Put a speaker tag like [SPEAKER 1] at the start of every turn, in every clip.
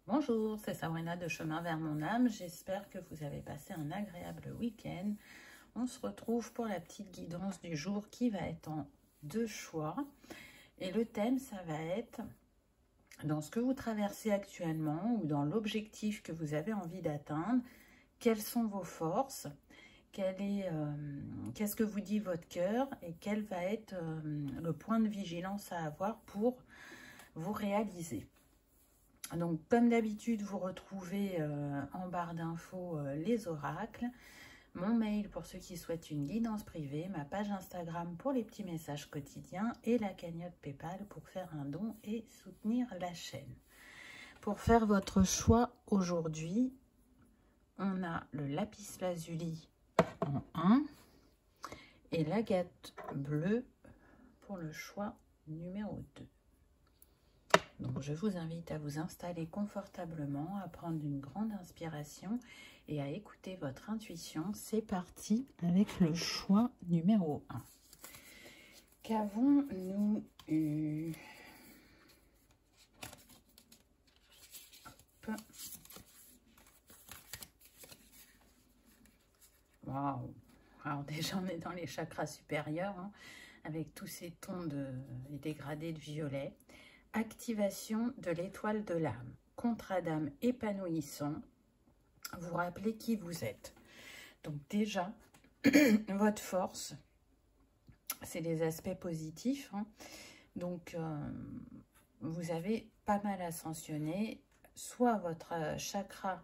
[SPEAKER 1] Bonjour, c'est Sabrina de Chemin vers mon âme. J'espère que vous avez passé un agréable week-end. On se retrouve pour la petite guidance du jour qui va être en 2 choix. Et le thème, ça va être dans ce que vous traversez actuellement ou dans l'objectif que vous avez envie d'atteindre. Quelles sont vos forces? Qu'est-ce que vous dit votre cœur? Et quel va être le point de vigilance à avoir pour vous réaliser? Donc, comme d'habitude, vous retrouvez en barre d'infos les oracles, mon mail pour ceux qui souhaitent une guidance privée, ma page Instagram pour les petits messages quotidiens et la cagnotte PayPal pour faire un don et soutenir la chaîne. Pour faire votre choix aujourd'hui, on a le lapis lazuli en 1 et l'agate bleue pour le choix numéro 2. Donc, je vous invite à vous installer confortablement, à prendre une grande inspiration et à écouter votre intuition. C'est parti avec le choix numéro 1. Qu'avons-nous eu? Waouh! Alors déjà, on est dans les chakras supérieurs, hein, avec tous ces tons et dégradés de violet. Activation de l'étoile de l'âme, contrat d'âme épanouissant, vous rappelez qui vous êtes. Donc déjà, votre force, c'est les aspects positifs, hein. Donc, vous avez pas mal ascensionné, soit votre chakra,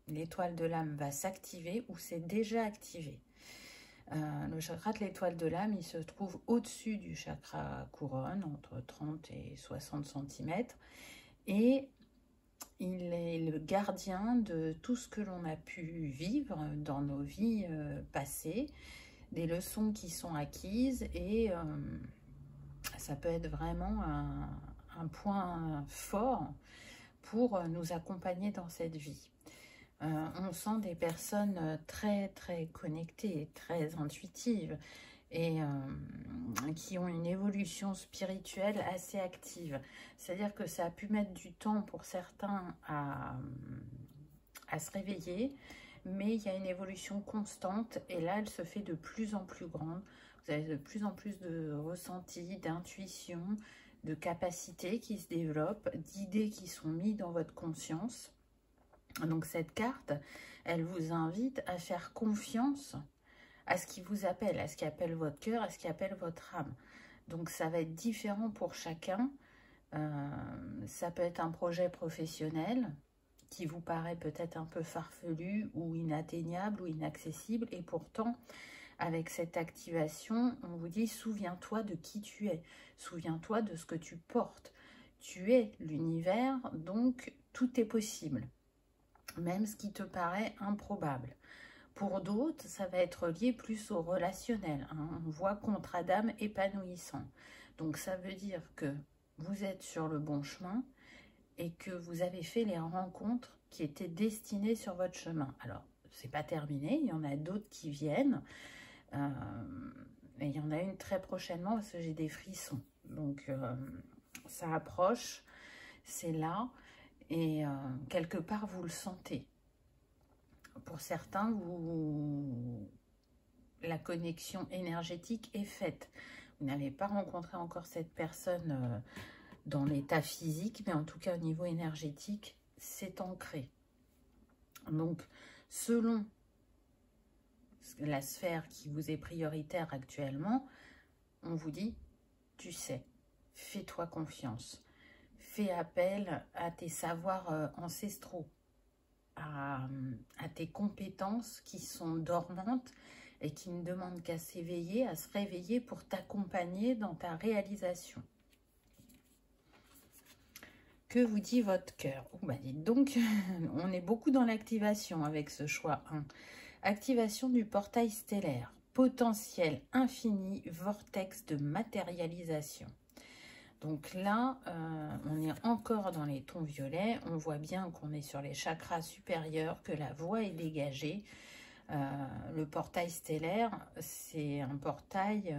[SPEAKER 1] l'étoile de l'âme, va s'activer ou c'est déjà activé. Le chakra de l'étoile de l'âme, il se trouve au-dessus du chakra couronne, entre 30 et 60 cm. Et il est le gardien de tout ce que l'on a pu vivre dans nos vies passées, des leçons qui sont acquises. Et ça peut être vraiment un point fort pour nous accompagner dans cette vie. On sent des personnes très connectées, très intuitives et qui ont une évolution spirituelle assez active. C'est-à-dire que ça a pu mettre du temps pour certains à se réveiller, mais il y a une évolution constante et là, elle se fait de plus en plus grande. Vous avez de plus en plus de ressentis, d'intuition, de capacités qui se développent, d'idées qui sont mises dans votre conscience. Donc cette carte, elle vous invite à faire confiance à ce qui vous appelle, à ce qui appelle votre cœur, à ce qui appelle votre âme. Donc ça va être différent pour chacun. Ça peut être un projet professionnel qui vous paraît peut-être un peu farfelu ou inatteignable ou inaccessible. Et pourtant, avec cette activation, on vous dit, souviens-toi de qui tu es. Souviens-toi de ce que tu portes. Tu es l'univers, donc tout est possible. Même ce qui te paraît improbable. Pour d'autres, ça va être lié plus au relationnel, hein. On voit contrat d'âme épanouissant. Donc ça veut dire que vous êtes sur le bon chemin et que vous avez fait les rencontres qui étaient destinées sur votre chemin. Alors, c'est pas terminé, il y en a d'autres qui viennent. Et il y en a une très prochainement parce que j'ai des frissons. Donc, ça approche, c'est là. Et quelque part, vous le sentez. Pour certains, la connexion énergétique est faite. Vous n'avez pas rencontré encore cette personne dans l'état physique, mais en tout cas au niveau énergétique, c'est ancré. Donc, selon la sphère qui vous est prioritaire actuellement, on vous dit, tu sais, fais-toi confiance. Fais appel à tes savoirs ancestraux, à tes compétences qui sont dormantes et qui ne demandent qu'à s'éveiller, à se réveiller pour t'accompagner dans ta réalisation. Que vous dit votre cœur? Oh, bah dites donc, on est beaucoup dans l'activation avec ce choix 1. Activation du portail stellaire, potentiel infini, vortex de matérialisation. Donc là, on est encore dans les tons violets. On voit bien qu'on est sur les chakras supérieurs, que la voie est dégagée. Le portail stellaire, c'est un portail,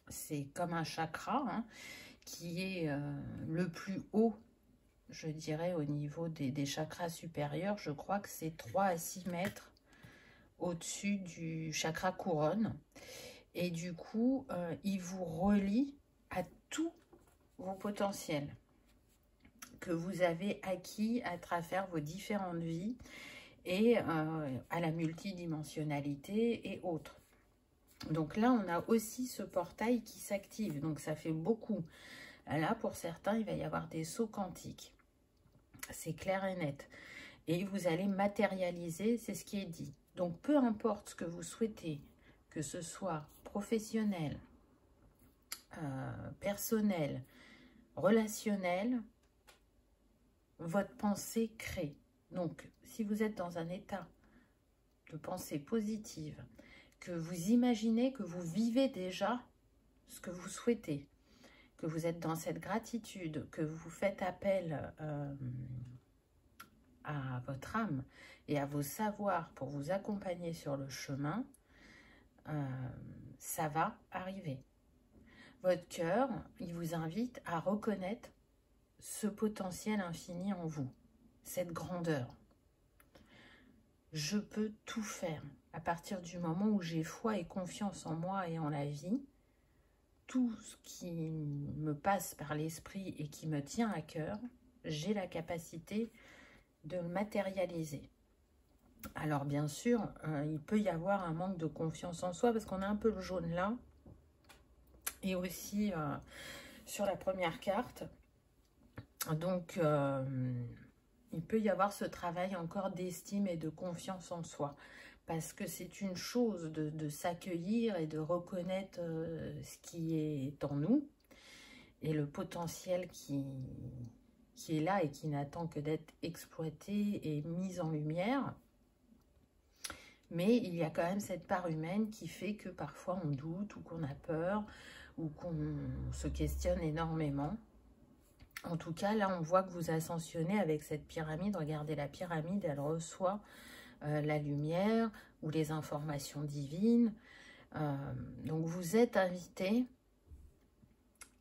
[SPEAKER 1] c'est comme un chakra, hein, qui est le plus haut je dirais au niveau des chakras supérieurs, je crois que c'est 3 à 6 mètres au-dessus du chakra couronne. Et du coup, il vous relie à tous vos potentiels que vous avez acquis à travers vos différentes vies et à la multidimensionnalité et autres. Donc là, on a aussi ce portail qui s'active. Donc ça fait beaucoup. Là, pour certains, il va y avoir des sauts quantiques. C'est clair et net. Et vous allez matérialiser, c'est ce qui est dit. Donc peu importe ce que vous souhaitez, que ce soit professionnel, personnel, relationnel, votre pensée crée. Donc si vous êtes dans un état de pensée positive, que vous imaginez que vous vivez déjà ce que vous souhaitez, que vous êtes dans cette gratitude, que vous faites appel à votre âme et à vos savoirs pour vous accompagner sur le chemin, ça va arriver. Votre cœur, il vous invite à reconnaître ce potentiel infini en vous, cette grandeur. Je peux tout faire. À partir du moment où j'ai foi et confiance en moi et en la vie, tout ce qui me passe par l'esprit et qui me tient à cœur, j'ai la capacité de le matérialiser. Alors bien sûr, il peut y avoir un manque de confiance en soi parce qu'on a un peu le jaune là. Et aussi sur la première carte. Donc, il peut y avoir ce travail encore d'estime et de confiance en soi. Parce que c'est une chose de s'accueillir et de reconnaître ce qui est en nous. Et le potentiel qui est là et qui n'attend que d'être exploité et mis en lumière. Mais il y a quand même cette part humaine qui fait que parfois on doute ou qu'on a peur ou qu'on se questionne énormément. En tout cas, là, on voit que vous ascensionnez avec cette pyramide. Regardez, la pyramide, elle reçoit la lumière ou les informations divines. Donc, vous êtes invité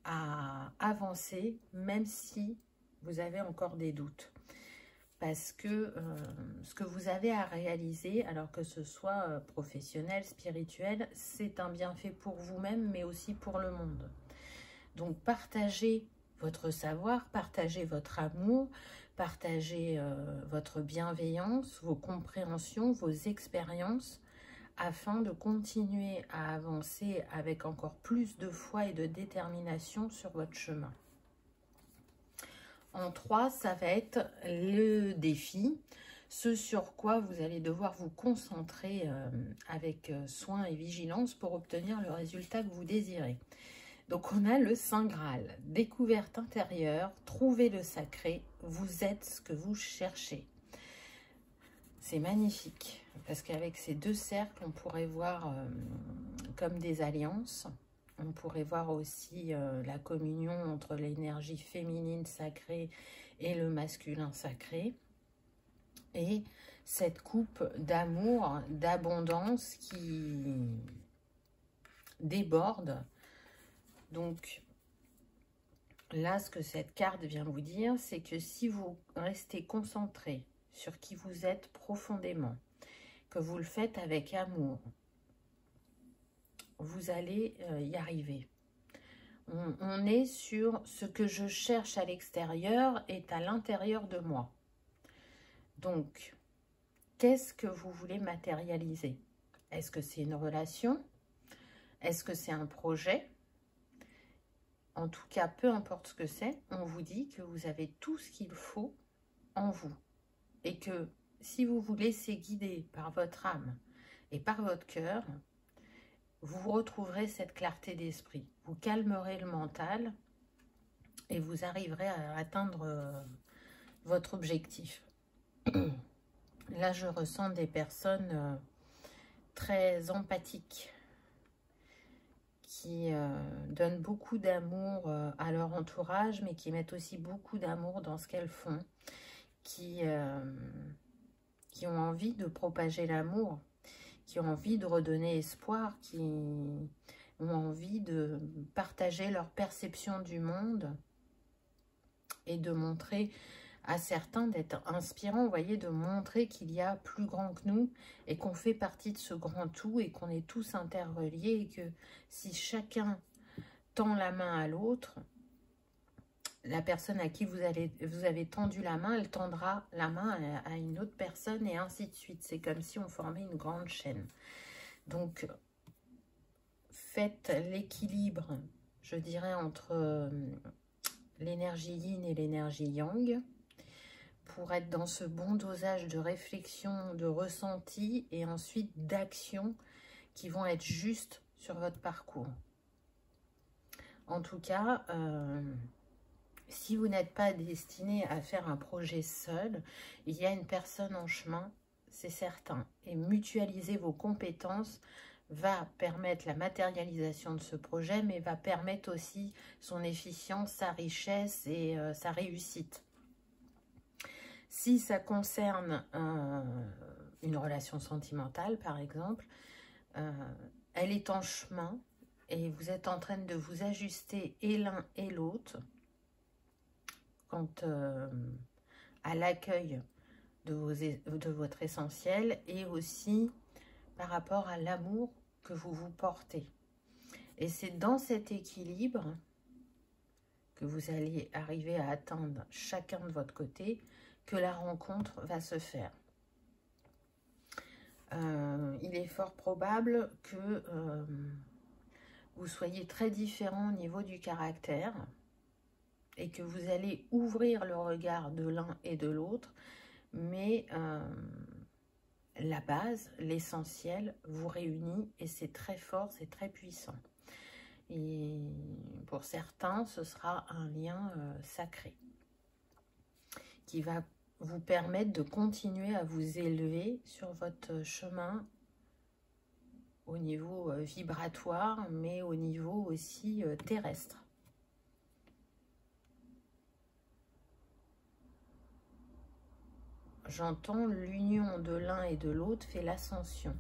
[SPEAKER 1] à avancer, même si vous avez encore des doutes. Parce que ce que vous avez à réaliser, alors que ce soit professionnel, spirituel, c'est un bienfait pour vous-même, mais aussi pour le monde. Donc, partagez votre savoir, partagez votre amour, partagez votre bienveillance, vos compréhensions, vos expériences, afin de continuer à avancer avec encore plus de foi et de détermination sur votre chemin. En 3, ça va être le défi, ce sur quoi vous allez devoir vous concentrer avec soin et vigilance pour obtenir le résultat que vous désirez. Donc on a le Saint Graal, découverte intérieure, trouvez le sacré, vous êtes ce que vous cherchez. C'est magnifique, parce qu'avec ces deux cercles, on pourrait voir comme des alliances. On pourrait voir aussi la communion entre l'énergie féminine sacrée et le masculin sacré. Et cette coupe d'amour, d'abondance qui déborde. Donc là, ce que cette carte vient vous dire, c'est que si vous restez concentré sur qui vous êtes profondément, que vous le faites avec amour, vous allez y arriver. On est sur ce que je cherche à l'extérieur est à l'intérieur de moi. Donc, qu'est-ce que vous voulez matérialiser? Est-ce que c'est une relation? Est-ce que c'est un projet? En tout cas, peu importe ce que c'est, on vous dit que vous avez tout ce qu'il faut en vous. Et que si vous vous laissez guider par votre âme et par votre cœur, vous retrouverez cette clarté d'esprit. Vous calmerez le mental et vous arriverez à atteindre votre objectif. Là, je ressens des personnes très empathiques qui donnent beaucoup d'amour à leur entourage, mais qui mettent aussi beaucoup d'amour dans ce qu'elles font, qui ont envie de propager l'amour, qui ont envie de redonner espoir, qui ont envie de partager leur perception du monde et de montrer à certains, d'être inspirant, vous voyez, de montrer qu'il y a plus grand que nous et qu'on fait partie de ce grand tout et qu'on est tous interreliés et que si chacun tend la main à l'autre, la personne à qui vous avez tendu la main, elle tendra la main à une autre personne et ainsi de suite. C'est comme si on formait une grande chaîne. Donc, faites l'équilibre, je dirais, entre l'énergie yin et l'énergie yang pour être dans ce bon dosage de réflexion, de ressenti et ensuite d'action qui vont être justes sur votre parcours. En tout cas, si vous n'êtes pas destiné à faire un projet seul, il y a une personne en chemin, c'est certain. Et mutualiser vos compétences va permettre la matérialisation de ce projet, mais va permettre aussi son efficience, sa richesse et sa réussite. Si ça concerne une relation sentimentale, par exemple, elle est en chemin et vous êtes en train de vous ajuster et l'un et l'autre quant à l'accueil de votre essentiel et aussi par rapport à l'amour que vous vous portez. Et c'est dans cet équilibre que vous allez arriver à atteindre chacun de votre côté que la rencontre va se faire. Il est fort probable que vous soyez très différents au niveau du caractère et que vous allez ouvrir le regard de l'un et de l'autre, mais la base, l'essentiel, vous réunit et c'est très fort, c'est très puissant. Et pour certains, ce sera un lien sacré qui va vous permettre de continuer à vous élever sur votre chemin au niveau vibratoire, mais au niveau aussi terrestre. J'entends l'union de l'un et de l'autre fait l'ascension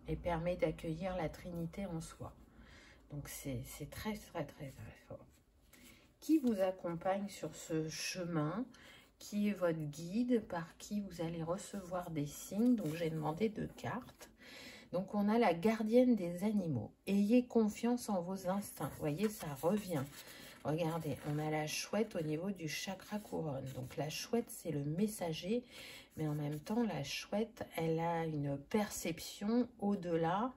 [SPEAKER 1] et permet d'accueillir la Trinité en soi. Donc c'est très, très, très, très fort. Qui vous accompagne sur ce chemin? Qui est votre guide? Par qui vous allez recevoir des signes? Donc j'ai demandé 2 cartes. Donc on a la gardienne des animaux. Ayez confiance en vos instincts. Vous voyez, ça revient. Regardez, on a la chouette au niveau du chakra couronne. Donc la chouette, c'est le messager, mais en même temps, la chouette, elle a une perception au-delà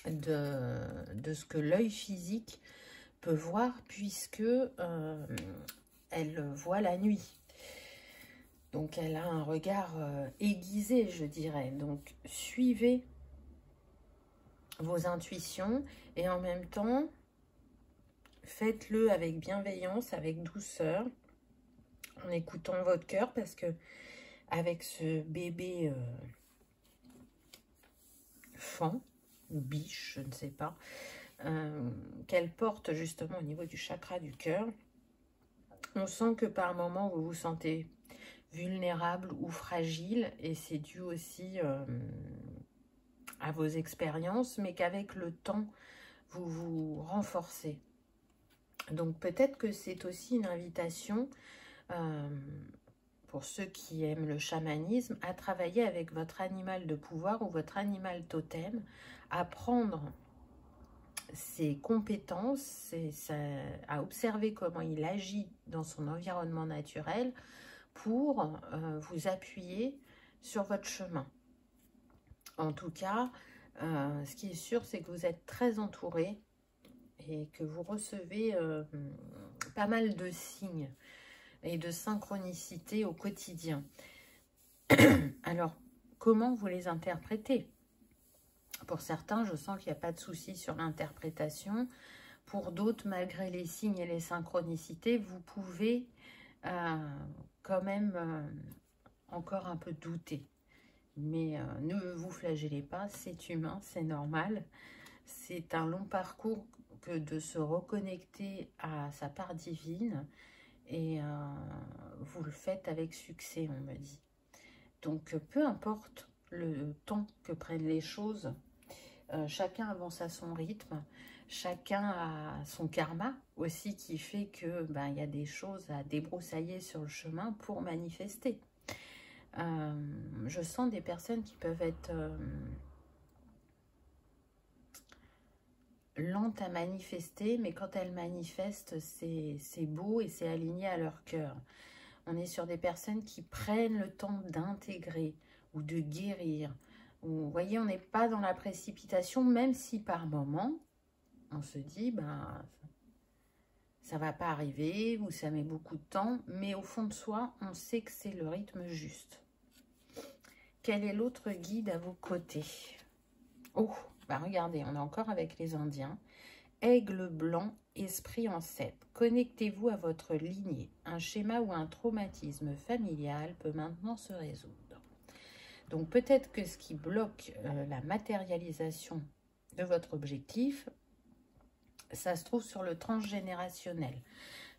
[SPEAKER 1] de ce que l'œil physique peut voir, puisque elle voit la nuit. Donc elle a un regard aiguisé, je dirais. Donc suivez vos intuitions et en même temps, faites-le avec bienveillance, avec douceur, en écoutant votre cœur, parce que avec ce bébé fan ou biche, je ne sais pas, qu'elle porte justement au niveau du chakra du cœur, on sent que par moments vous vous sentez vulnérable ou fragile, et c'est dû aussi à vos expériences, mais qu'avec le temps, vous vous renforcez. Donc peut-être que c'est aussi une invitation pour ceux qui aiment le chamanisme à travailler avec votre animal de pouvoir ou votre animal totem, à prendre ses compétences, à observer comment il agit dans son environnement naturel pour vous appuyer sur votre chemin. En tout cas, ce qui est sûr, c'est que vous êtes très entouré et que vous recevez pas mal de signes et de synchronicité au quotidien. Alors, comment vous les interprétez? Pour certains, je sens qu'il n'y a pas de souci sur l'interprétation. Pour d'autres, malgré les signes et les synchronicités, vous pouvez quand même encore un peu douter. Mais ne vous flagellez pas, c'est humain, c'est normal. C'est un long parcours que de se reconnecter à sa part divine. Et vous le faites avec succès, on me dit. Donc, peu importe le temps que prennent les choses, chacun avance à son rythme. Chacun a son karma aussi qui fait que ben, y a des choses à débroussailler sur le chemin pour manifester. Je sens des personnes qui peuvent être lentes à manifester, mais quand elles manifestent, c'est beau et c'est aligné à leur cœur. On est sur des personnes qui prennent le temps d'intégrer ou de guérir. Vous voyez, on n'est pas dans la précipitation, même si par moment, on se dit, ben, ça va pas arriver ou ça met beaucoup de temps, mais au fond de soi, on sait que c'est le rythme juste. Quel est l'autre guide à vos côtés? Oh, bah regardez, on est encore avec les Indiens. Aigle blanc, esprit en 7. Connectez-vous à votre lignée. Un schéma ou un traumatisme familial peut maintenant se résoudre. Donc peut-être que ce qui bloque la matérialisation de votre objectif, ça se trouve sur le transgénérationnel.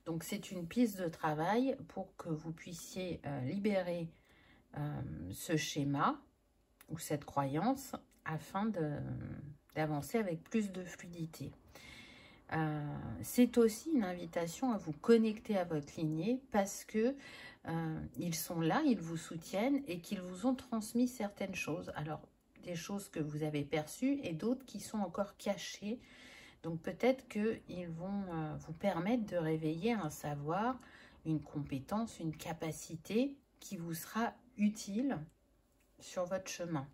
[SPEAKER 1] Donc c'est une piste de travail pour que vous puissiez libérer ce schéma ou cette croyance afin d'avancer avec plus de fluidité. C'est aussi une invitation à vous connecter à votre lignée parce que ils sont là, ils vous soutiennent et qu'ils vous ont transmis certaines choses. Alors, des choses que vous avez perçues et d'autres qui sont encore cachées. Donc, peut-être qu'ils vont vous permettre de réveiller un savoir, une compétence, une capacité qui vous sera utile sur votre chemin.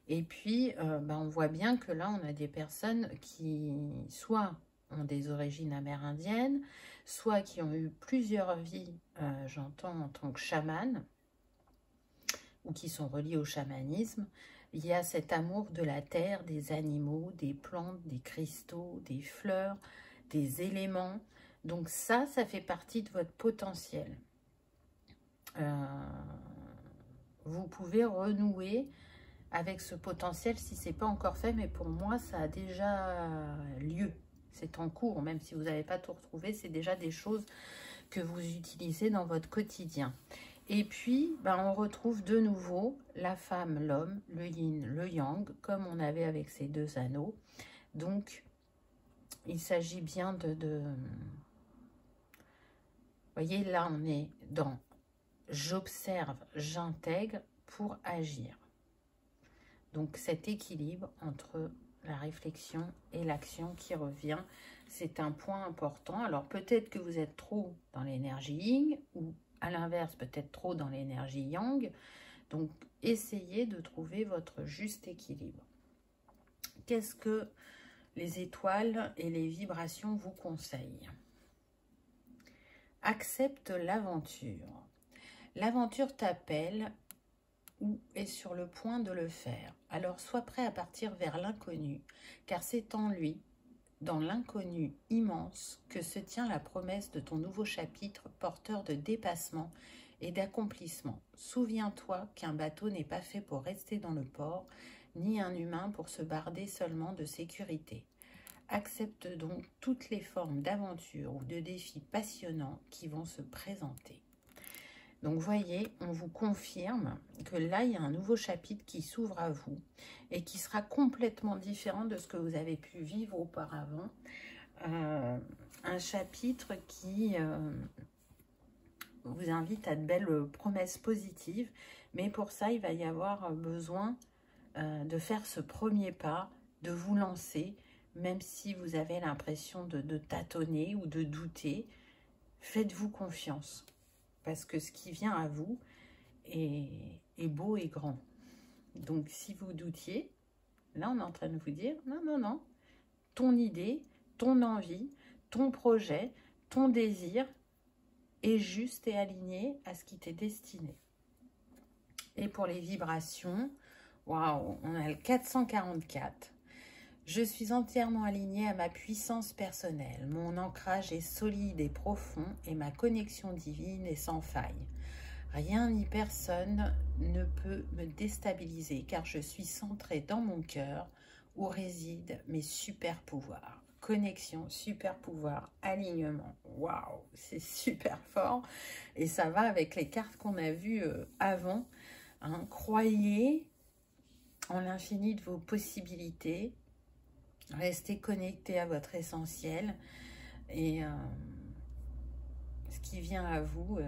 [SPEAKER 1] Et puis, on voit bien que là, on a des personnes qui soit ont des origines amérindiennes, soit qui ont eu plusieurs vies, j'entends, en tant que chaman, ou qui sont reliés au chamanisme. Il y a cet amour de la terre, des animaux, des plantes, des cristaux, des fleurs, des éléments. Donc ça fait partie de votre potentiel. Vous pouvez renouer avec ce potentiel si ce n'est pas encore fait, mais pour moi, ça a déjà lieu. C'est en cours, même si vous n'avez pas tout retrouvé, c'est déjà des choses que vous utilisez dans votre quotidien. Et puis, on retrouve de nouveau la femme, l'homme, le yin, le yang, comme on avait avec ces deux anneaux. Donc, il s'agit bien de... Vous voyez, là, on est dans j'observe, j'intègre pour agir. Donc, cet équilibre entre la réflexion et l'action qui revient, c'est un point important. Alors, peut-être que vous êtes trop dans l'énergie yin ou à l'inverse, peut-être trop dans l'énergie yang. Donc, essayez de trouver votre juste équilibre. Qu'est-ce que les étoiles et les vibrations vous conseillent? Accepte l'aventure. L'aventure t'appelle ou est sur le point de le faire. Alors sois prêt à partir vers l'inconnu, car c'est en lui, dans l'inconnu immense, que se tient la promesse de ton nouveau chapitre porteur de dépassement et d'accomplissement. Souviens-toi qu'un bateau n'est pas fait pour rester dans le port, ni un humain pour se barder seulement de sécurité. Accepte donc toutes les formes d'aventure ou de défis passionnants qui vont se présenter. Donc, voyez, on vous confirme que là, il y a un nouveau chapitre qui s'ouvre à vous et qui sera complètement différent de ce que vous avez pu vivre auparavant. Un chapitre qui vous invite à de belles promesses positives, mais pour ça, il va y avoir besoin de faire ce premier pas, de vous lancer, même si vous avez l'impression de tâtonner ou de douter. Faites-vous confiance. Parce que ce qui vient à vous est beau et grand. Donc, si vous doutiez, là, on est en train de vous dire, non, non, non, ton idée, ton envie, ton projet, ton désir est juste et aligné à ce qui t'est destiné. Et pour les vibrations, waouh, on a le 444. Je suis entièrement alignée à ma puissance personnelle. Mon ancrage est solide et profond et ma connexion divine est sans faille. Rien ni personne ne peut me déstabiliser car je suis centrée dans mon cœur où résident mes super pouvoirs. Connexion, super pouvoir, alignement. Waouh, c'est super fort. Et ça va avec les cartes qu'on a vues avant. Croyez en l'infini de vos possibilités. Restez connecté à votre essentiel et ce qui vient à vous,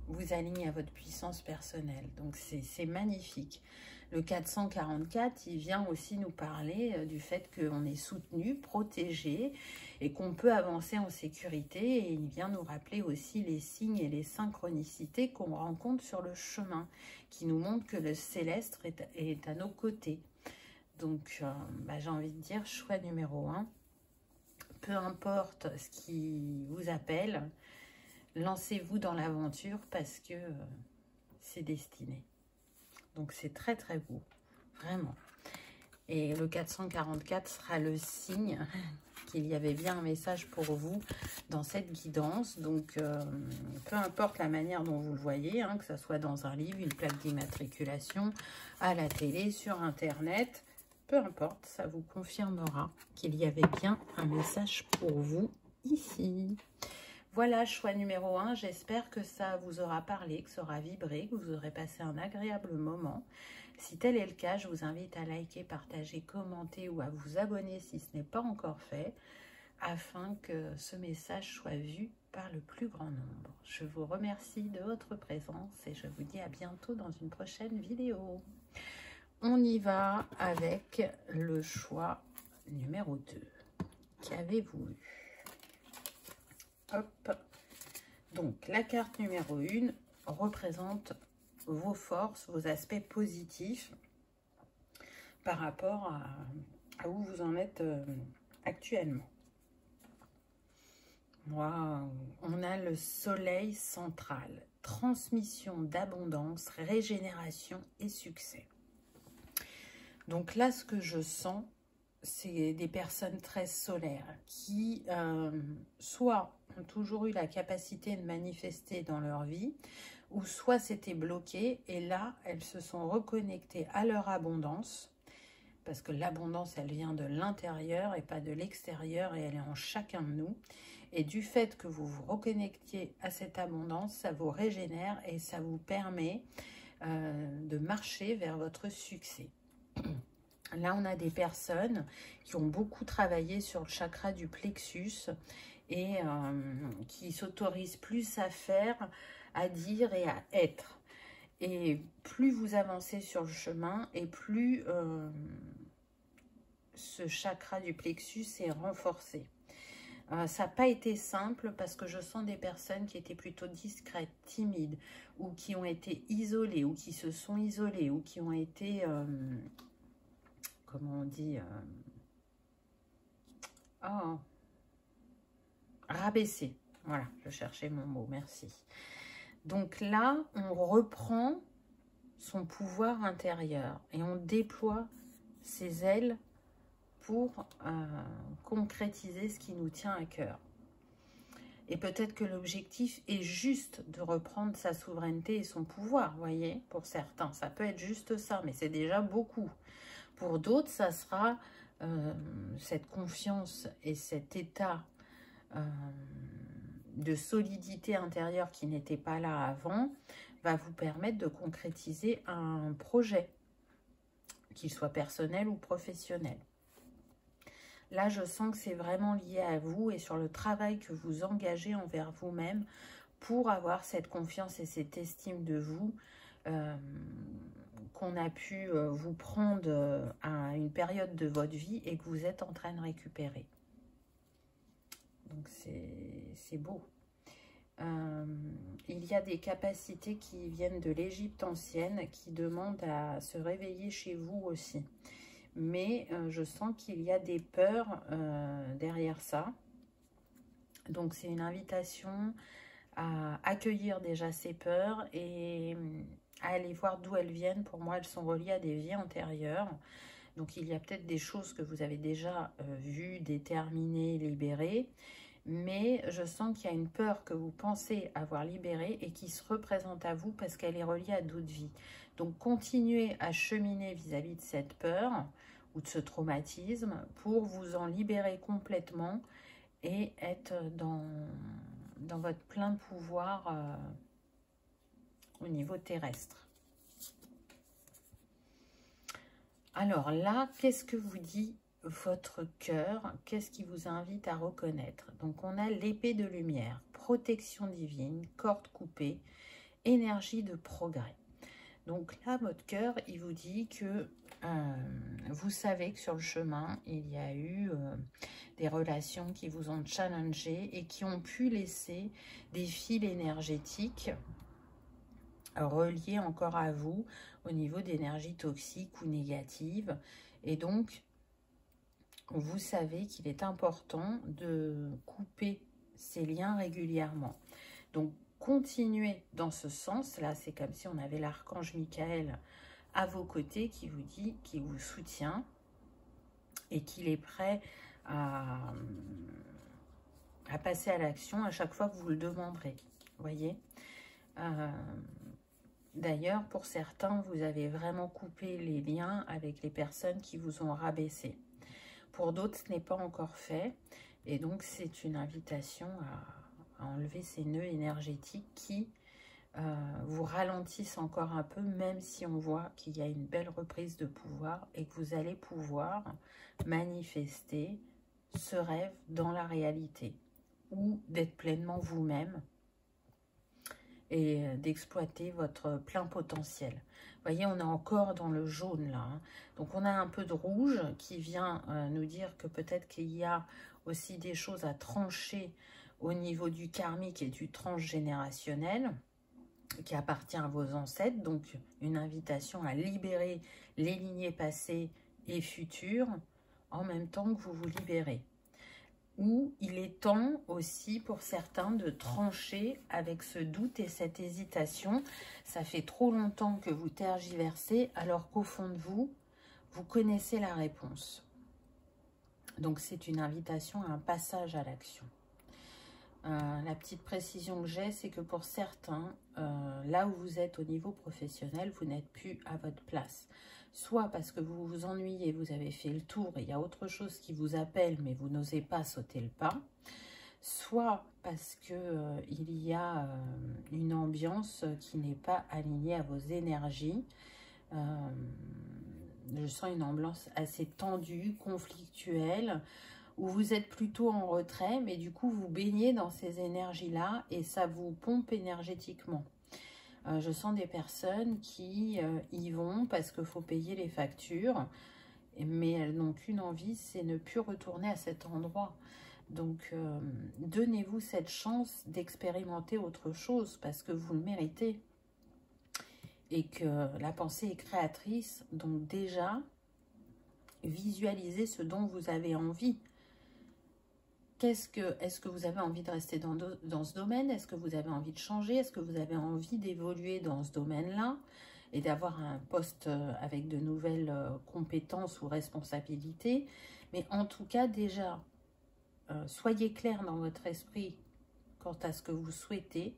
[SPEAKER 1] vous aligne à votre puissance personnelle. Donc c'est magnifique. Le 444, il vient aussi nous parler du fait qu'on est soutenu, protégé et qu'on peut avancer en sécurité. Et il vient nous rappeler aussi les signes et les synchronicités qu'on rencontre sur le chemin, qui nous montrent que le céleste est à nos côtés. Donc, j'ai envie de dire, choix numéro 1. Peu importe ce qui vous appelle, lancez-vous dans l'aventure parce que c'est destiné. Donc, c'est très, très beau. Vraiment. Et le 444 sera le signe qu'il y avait bien un message pour vous dans cette guidance. Donc, peu importe la manière dont vous le voyez, que ce soit dans un livre, une plaque d'immatriculation, à la télé, sur Internet, peu importe, ça vous confirmera qu'il y avait bien un message pour vous ici. Voilà, choix numéro 1. J'espère que ça vous aura parlé, que ça aura vibré, que vous aurez passé un agréable moment. Si tel est le cas, je vous invite à liker, partager, commenter ou à vous abonner si ce n'est pas encore fait, afin que ce message soit vu par le plus grand nombre. Je vous remercie de votre présence et je vous dis à bientôt dans une prochaine vidéo. On y va avec le choix numéro 2. Qu'avez-vous eu? Hop. Donc, la carte numéro 1 représente vos forces, vos aspects positifs par rapport à où vous en êtes actuellement. Waouh! On a le soleil central. Transmission d'abondance, régénération et succès. Donc là, ce que je sens, c'est des personnes très solaires qui, soit ont toujours eu la capacité de manifester dans leur vie, ou soit c'était bloqué, et là, elles se sont reconnectées à leur abondance, parce que l'abondance, elle vient de l'intérieur et pas de l'extérieur, et elle est en chacun de nous. Et du fait que vous vous reconnectiez à cette abondance, ça vous régénère et ça vous permet de marcher vers votre succès. Là, on a des personnes qui ont beaucoup travaillé sur le chakra du plexus et qui s'autorisent plus à faire, à dire et à être. Et plus vous avancez sur le chemin et plus ce chakra du plexus est renforcé. Ça n'a pas été simple parce que je sens des personnes qui étaient plutôt discrètes, timides, ou qui ont été isolées, ou qui se sont isolées, ou qui ont été... comment on dit, rabaisser. Voilà, je cherchais mon mot, merci. Donc là, on reprend son pouvoir intérieur et on déploie ses ailes pour concrétiser ce qui nous tient à cœur. Et peut-être que l'objectif est juste de reprendre sa souveraineté et son pouvoir, vous voyez, pour certains. Ça peut être juste ça, mais c'est déjà beaucoup. Pour d'autres, ça sera cette confiance et cet état de solidité intérieure qui n'était pas là avant, va vous permettre de concrétiser un projet, qu'il soit personnel ou professionnel. Là, je sens que c'est vraiment lié à vous et sur le travail que vous engagez envers vous-même pour avoir cette confiance et cette estime de vous qu'on a pu vous prendre à une période de votre vie et que vous êtes en train de récupérer. Donc, c'est beau. Il y a des capacités qui viennent de l'Égypte ancienne qui demandent à se réveiller chez vous aussi. Mais je sens qu'il y a des peurs derrière ça. Donc, c'est une invitation à accueillir déjà ces peurs et à aller voir d'où elles viennent. Pour moi, elles sont reliées à des vies antérieures. Donc, il y a peut-être des choses que vous avez déjà vues, déterminées, libérées. Mais je sens qu'il y a une peur que vous pensez avoir libérée et qui se représente à vous parce qu'elle est reliée à d'autres vies. Donc, continuez à cheminer vis-à-vis de cette peur ou de ce traumatisme pour vous en libérer complètement et être dans votre plein pouvoir au niveau terrestre. Alors là, qu'est-ce que vous dit votre cœur, qu'est-ce qui vous invite à reconnaître? Donc, on a l'épée de lumière, protection divine, corde coupée, énergie de progrès. Donc là, votre cœur, il vous dit que vous savez que sur le chemin, il y a eu des relations qui vous ont challengé et qui ont pu laisser des fils énergétiques reliés encore à vous au niveau d'énergie toxique ou négative. Et donc, vous savez qu'il est important de couper ces liens régulièrement. Donc, continuez dans ce sens. Là, c'est comme si on avait l'archange Michael à vos côtés qui vous dit, qui vous soutient et qu'il est prêt à passer à l'action à chaque fois que vous le demanderez. Voyez, d'ailleurs, pour certains, vous avez vraiment coupé les liens avec les personnes qui vous ont rabaissé. Pour d'autres, ce n'est pas encore fait. Et donc, c'est une invitation à enlever ces nœuds énergétiques qui vous ralentissent encore un peu, même si on voit qu'il y a une belle reprise de pouvoir et que vous allez pouvoir manifester ce rêve dans la réalité ou d'être pleinement vous-même et d'exploiter votre plein potentiel. Vous voyez, on est encore dans le jaune là. Hein. Donc, on a un peu de rouge qui vient nous dire que peut-être qu'il y a aussi des choses à trancher au niveau du karmique et du transgénérationnel qui appartient à vos ancêtres. Donc, une invitation à libérer les lignées passées et futures en même temps que vous vous libérez. Ou il est temps aussi pour certains de trancher avec ce doute et cette hésitation. Ça fait trop longtemps que vous tergiversez alors qu'au fond de vous, vous connaissez la réponse. Donc c'est une invitation à un passage à l'action. La petite précision que j'ai, c'est que pour certains, là où vous êtes au niveau professionnel, vous n'êtes plus à votre place. Soit parce que vous vous ennuyez, vous avez fait le tour et il y a autre chose qui vous appelle, mais vous n'osez pas sauter le pas. Soit parce que il y a une ambiance qui n'est pas alignée à vos énergies. Je sens une ambiance assez tendue, conflictuelle, où vous êtes plutôt en retrait, mais du coup, vous baignez dans ces énergies-là et ça vous pompe énergétiquement. Je sens des personnes qui y vont parce qu'il faut payer les factures, mais elles n'ont qu'une envie, c'est ne plus retourner à cet endroit. Donc, donnez-vous cette chance d'expérimenter autre chose parce que vous le méritez. Et que la pensée est créatrice, donc déjà, visualisez ce dont vous avez envie. Est-ce que vous avez envie de rester dans ce domaine? Est-ce que vous avez envie de changer? Est-ce que vous avez envie d'évoluer dans ce domaine-là et d'avoir un poste avec de nouvelles compétences ou responsabilités? Mais en tout cas, déjà, soyez clair dans votre esprit quant à ce que vous souhaitez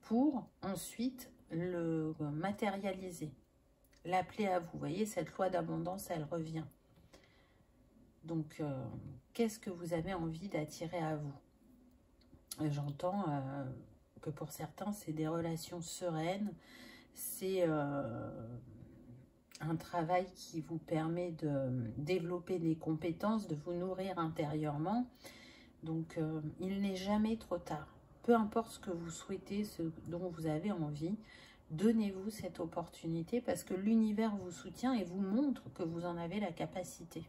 [SPEAKER 1] pour ensuite le matérialiser, l'appeler à vous. Vous voyez, cette loi d'abondance, elle revient. Donc, qu'est-ce que vous avez envie d'attirer à vous? J'entends que pour certains, c'est des relations sereines, c'est un travail qui vous permet de développer des compétences, de vous nourrir intérieurement. Donc, il n'est jamais trop tard. Peu importe ce que vous souhaitez, ce dont vous avez envie, donnez-vous cette opportunité parce que l'univers vous soutient et vous montre que vous en avez la capacité.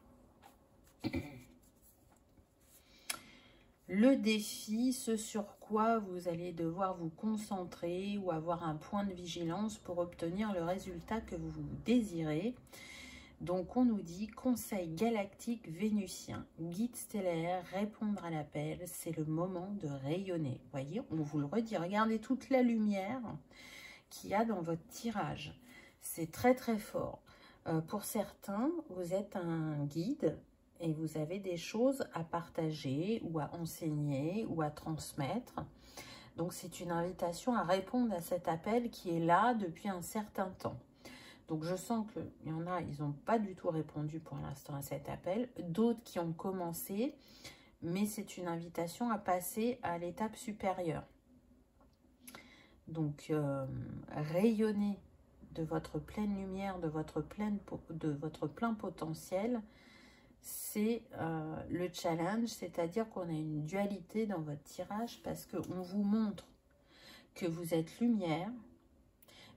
[SPEAKER 1] Le défi, ce sur quoi vous allez devoir vous concentrer ou avoir un point de vigilance pour obtenir le résultat que vous désirez. Donc on nous dit conseil galactique vénusien, guide stellaire, répondre à l'appel, c'est le moment de rayonner. Vous voyez, on vous le redit, regardez toute la lumière qu'il y a dans votre tirage. C'est très très fort. Pour certains, vous êtes un guide et vous avez des choses à partager ou à enseigner ou à transmettre. Donc, c'est une invitation à répondre à cet appel qui est là depuis un certain temps. Donc, je sens qu'il y en a, ils n'ont pas du tout répondu pour l'instant à cet appel. D'autres qui ont commencé, mais c'est une invitation à passer à l'étape supérieure. Donc, rayonner de votre pleine lumière, de votre plein potentiel, c'est le challenge, c'est-à-dire qu'on a une dualité dans votre tirage parce qu'on vous montre que vous êtes lumière,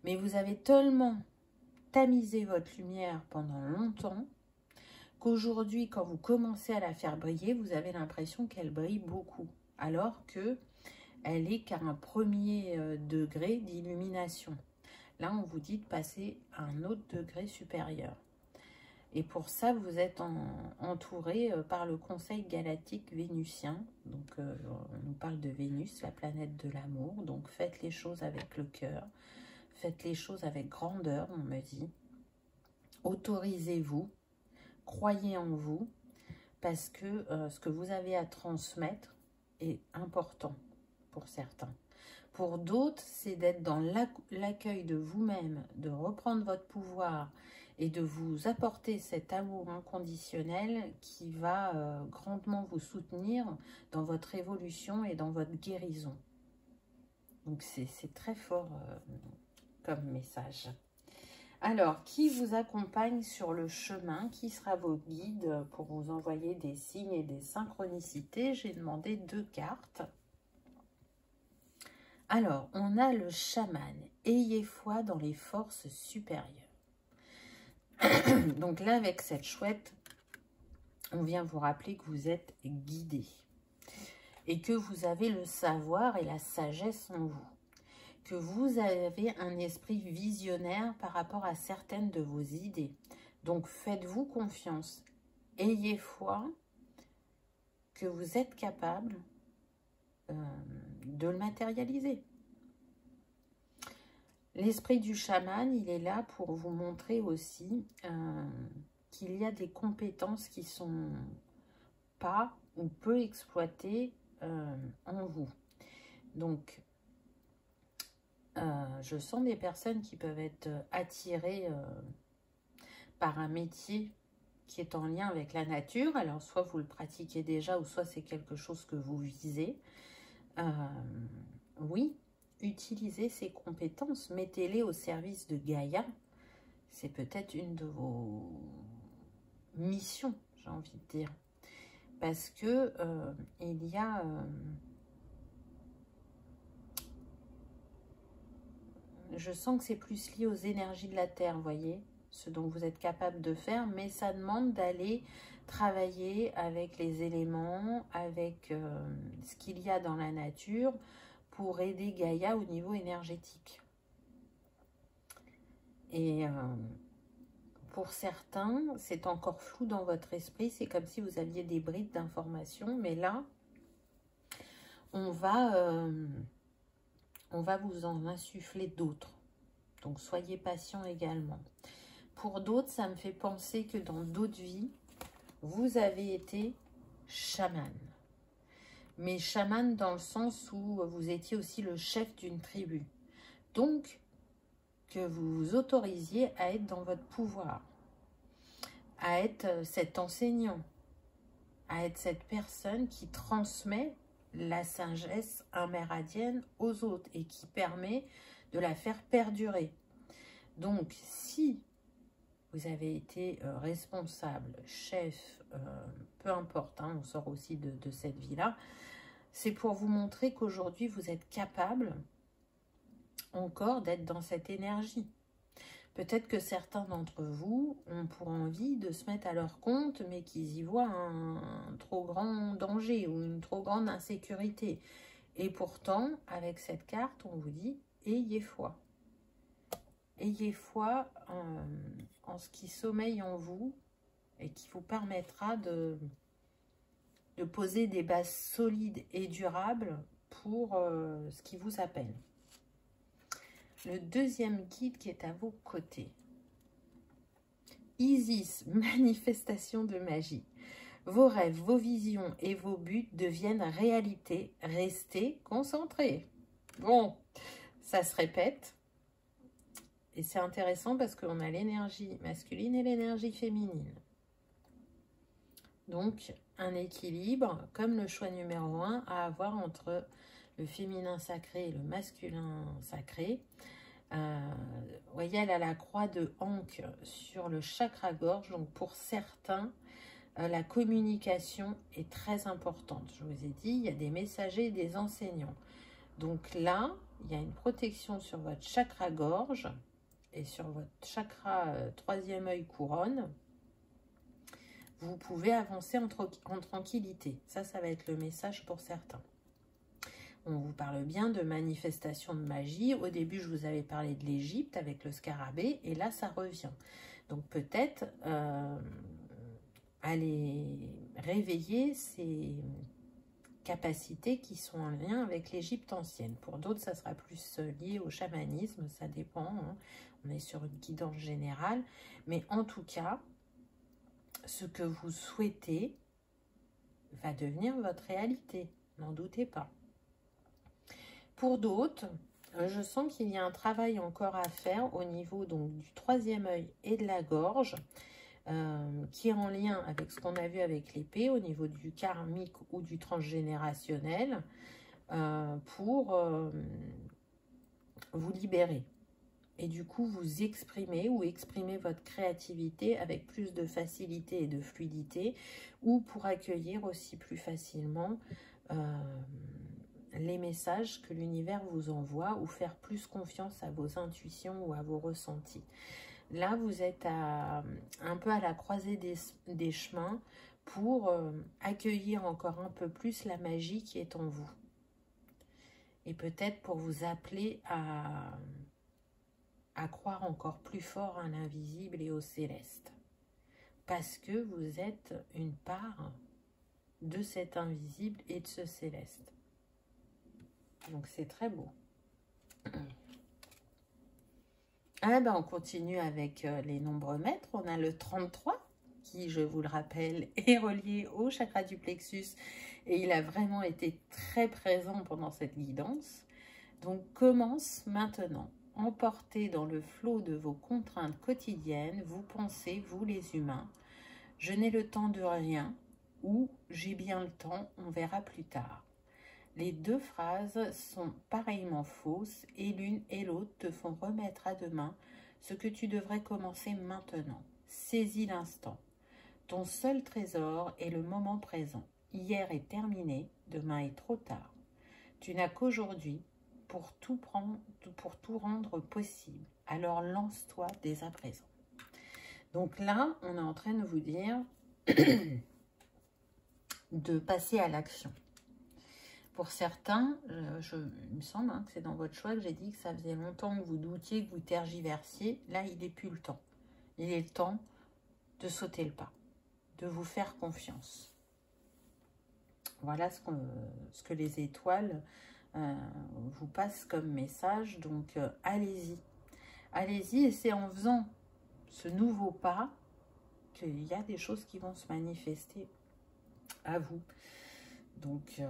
[SPEAKER 1] mais vous avez tellement tamisé votre lumière pendant longtemps qu'aujourd'hui, quand vous commencez à la faire briller, vous avez l'impression qu'elle brille beaucoup, alors que elle est qu'à un premier degré d'illumination. Là, on vous dit de passer à un autre degré supérieur. Et pour ça, vous êtes entouré par le conseil galactique vénusien. Donc, on nous parle de Vénus, la planète de l'amour. Donc, faites les choses avec le cœur. Faites les choses avec grandeur, on me dit. Autorisez-vous. Croyez en vous. Parce que ce que vous avez à transmettre est important pour certains. Pour d'autres, c'est d'être dans l'accueil de vous-même, de reprendre votre pouvoir et de vous apporter cet amour inconditionnel qui va grandement vous soutenir dans votre évolution et dans votre guérison. Donc c'est très fort comme message. Alors, qui vous accompagne sur le chemin? Qui sera vos guides pour vous envoyer des signes et des synchronicités? J'ai demandé 2 cartes. Alors, on a le chaman. Ayez foi dans les forces supérieures. Donc là, avec cette chouette, on vient vous rappeler que vous êtes guidé. Et que vous avez le savoir et la sagesse en vous. Que vous avez un esprit visionnaire par rapport à certaines de vos idées. Donc, faites-vous confiance. Ayez foi que vous êtes capable de le matérialiser. L'esprit du chaman, il est là pour vous montrer aussi qu'il y a des compétences qui sont pas ou peu exploitées en vous. Donc, je sens des personnes qui peuvent être attirées par un métier qui est en lien avec la nature. Alors, soit vous le pratiquez déjà, ou soit c'est quelque chose que vous visez. Oui, utilisez ces compétences, mettez-les au service de Gaïa. C'est peut-être une de vos missions, j'ai envie de dire. Parce que il y a... je sens que c'est plus lié aux énergies de la Terre, vous voyez, ce dont vous êtes capable de faire, mais ça demande d'aller travailler avec les éléments, avec ce qu'il y a dans la nature, pour aider Gaïa au niveau énergétique. Et pour certains, c'est encore flou dans votre esprit, c'est comme si vous aviez des brides d'informations, mais là, on va vous en insuffler d'autres. Donc, soyez patient également. Pour d'autres, ça me fait penser que dans d'autres vies, vous avez été chaman. Mais chaman dans le sens où vous étiez aussi le chef d'une tribu. Donc, que vous vous autorisiez à être dans votre pouvoir, à être cet enseignant, à être cette personne qui transmet la sagesse amérindienne aux autres et qui permet de la faire perdurer. Donc, si vous avez été responsable, chef, peu importe, hein, on sort aussi de cette vie-là, c'est pour vous montrer qu'aujourd'hui, vous êtes capable encore d'être dans cette énergie. Peut-être que certains d'entre vous ont pour envie de se mettre à leur compte, mais qu'ils y voient un trop grand danger ou une trop grande insécurité. Et pourtant, avec cette carte, on vous dit, ayez foi. Ayez foi en ce qui sommeille en vous et qui vous permettra de poser des bases solides et durables pour ce qui vous appelle. Le deuxième guide qui est à vos côtés. Isis, manifestation de magie. Vos rêves, vos visions et vos buts deviennent réalité. Restez concentrés. Bon, ça se répète. Et c'est intéressant parce qu'on a l'énergie masculine et l'énergie féminine. Donc, un équilibre, comme le choix numéro 1, à avoir entre le féminin sacré et le masculin sacré. Vous voyez, elle a la croix de Ankh sur le chakra-gorge. Donc, pour certains, La communication est très importante. Je vous ai dit, il y a des messagers et des enseignants. Donc là, il y a une protection sur votre chakra gorge et sur votre chakra troisième œil couronne. Vous pouvez avancer en tranquillité. Ça va être le message pour certains. On vous parle bien de manifestation de magie. Au début, je vous avais parlé de l'Égypte avec le scarabée. Et là, ça revient. Donc peut-être aller réveiller ces capacités qui sont en lien avec l'Égypte ancienne. Pour d'autres, ça sera plus lié au chamanisme. Ça dépend. Hein. On est sur une guidance générale. Mais en tout cas, ce que vous souhaitez va devenir votre réalité, n'en doutez pas. Pour d'autres, je sens qu'il y a un travail encore à faire au niveau donc, du troisième œil et de la gorge, qui est en lien avec ce qu'on a vu avec l'épée, au niveau du karmique ou du transgénérationnel, pour vous libérer. Et du coup, vous exprimer ou exprimer votre créativité avec plus de facilité et de fluidité, ou pour accueillir aussi plus facilement les messages que l'univers vous envoie, ou faire plus confiance à vos intuitions ou à vos ressentis. Là, vous êtes un peu à la croisée des chemins pour accueillir encore un peu plus la magie qui est en vous. Et peut-être pour vous appeler à croire encore plus fort à l'invisible et au céleste. Parce que vous êtes une part de cet invisible et de ce céleste. Donc c'est très beau. Ah ben on continue avec les nombres maîtres. On a le 33 qui, je vous le rappelle, est relié au chakra du plexus. Et il a vraiment été très présent pendant cette guidance. Donc commence maintenant. Emporté dans le flot de vos contraintes quotidiennes, vous pensez, vous les humains, je n'ai le temps de rien ou j'ai bien le temps, on verra plus tard. Les deux phrases sont pareillement fausses et l'une et l'autre te font remettre à demain ce que tu devrais commencer maintenant. Saisis l'instant. Ton seul trésor est le moment présent. Hier est terminé, demain est trop tard. Tu n'as qu'aujourd'hui pour tout rendre possible. Alors lance-toi dès à présent. Donc là, on est en train de vous dire de passer à l'action. Pour certains, il me semble que c'est dans votre choix que j'ai dit que ça faisait longtemps que vous doutiez, que vous tergiversiez. Là, il n'est plus le temps. Il est le temps de sauter le pas, de vous faire confiance. Voilà ce que les étoiles vous passent comme message. Donc, allez-y. Allez-y, et c'est en faisant ce nouveau pas qu'il y a des choses qui vont se manifester à vous. Donc,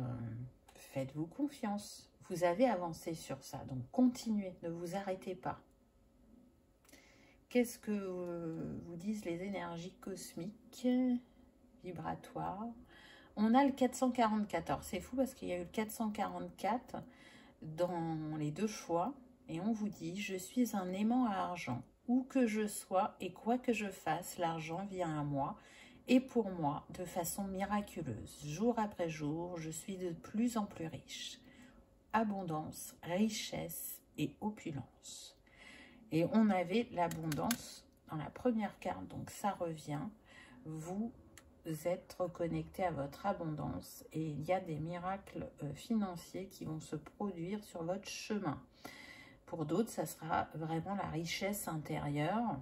[SPEAKER 1] faites-vous confiance. Vous avez avancé sur ça. Donc, continuez. Ne vous arrêtez pas. Qu'est-ce que vous disent les énergies cosmiques, vibratoires? On a le 444. C'est fou parce qu'il y a eu le 444 dans les deux choix. Et on vous dit, je suis un aimant à argent. Où que je sois et quoi que je fasse, l'argent vient à moi. Et pour moi, de façon miraculeuse. Jour après jour, je suis de plus en plus riche. Abondance, richesse et opulence. Et on avait l'abondance dans la première carte. Donc ça revient. Vous êtes reconnecté à votre abondance et il y a des miracles financiers qui vont se produire sur votre chemin. Pour d'autres, ça sera vraiment la richesse intérieure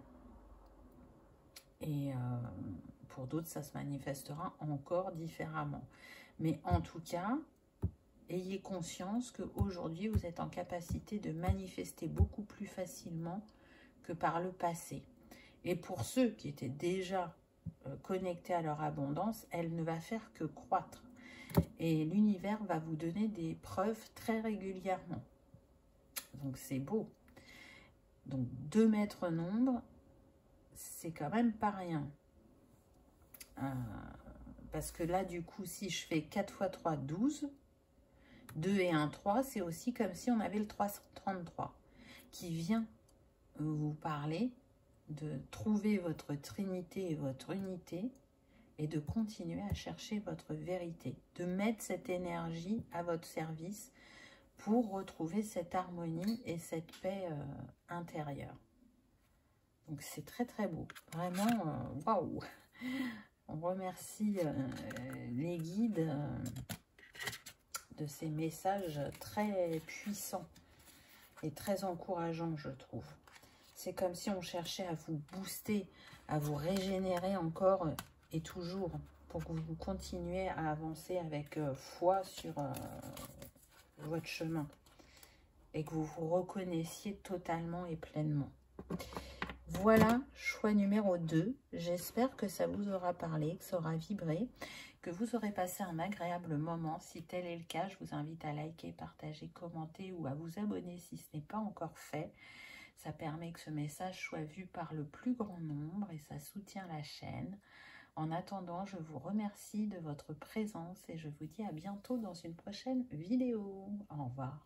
[SPEAKER 1] et pour d'autres, ça se manifestera encore différemment. Mais en tout cas, ayez conscience qu'aujourd'hui, vous êtes en capacité de manifester beaucoup plus facilement que par le passé. Et pour ceux qui étaient déjà connectés à leur abondance, elle ne va faire que croître. Et l'univers va vous donner des preuves très régulièrement. Donc c'est beau. Donc 2 mètres nombre, c'est quand même pas rien. Parce que là, du coup, si je fais 4 x 3, 12, 2 et 1, 3, c'est aussi comme si on avait le 333 qui vient vous parler de trouver votre trinité et votre unité et de continuer à chercher votre vérité, de mettre cette énergie à votre service pour retrouver cette harmonie et cette paix intérieure. Donc c'est très très beau, vraiment, waouh! On remercie les guides de ces messages très puissants et très encourageants, je trouve. C'est comme si on cherchait à vous booster, à vous régénérer encore et toujours pour que vous continuiez à avancer avec foi sur votre chemin et que vous vous reconnaissiez totalement et pleinement. Voilà, choix numéro 2. J'espère que ça vous aura parlé, que ça aura vibré, que vous aurez passé un agréable moment. Si tel est le cas, je vous invite à liker, partager, commenter ou à vous abonner si ce n'est pas encore fait. Ça permet que ce message soit vu par le plus grand nombre et ça soutient la chaîne. En attendant, je vous remercie de votre présence et je vous dis à bientôt dans une prochaine vidéo. Au revoir.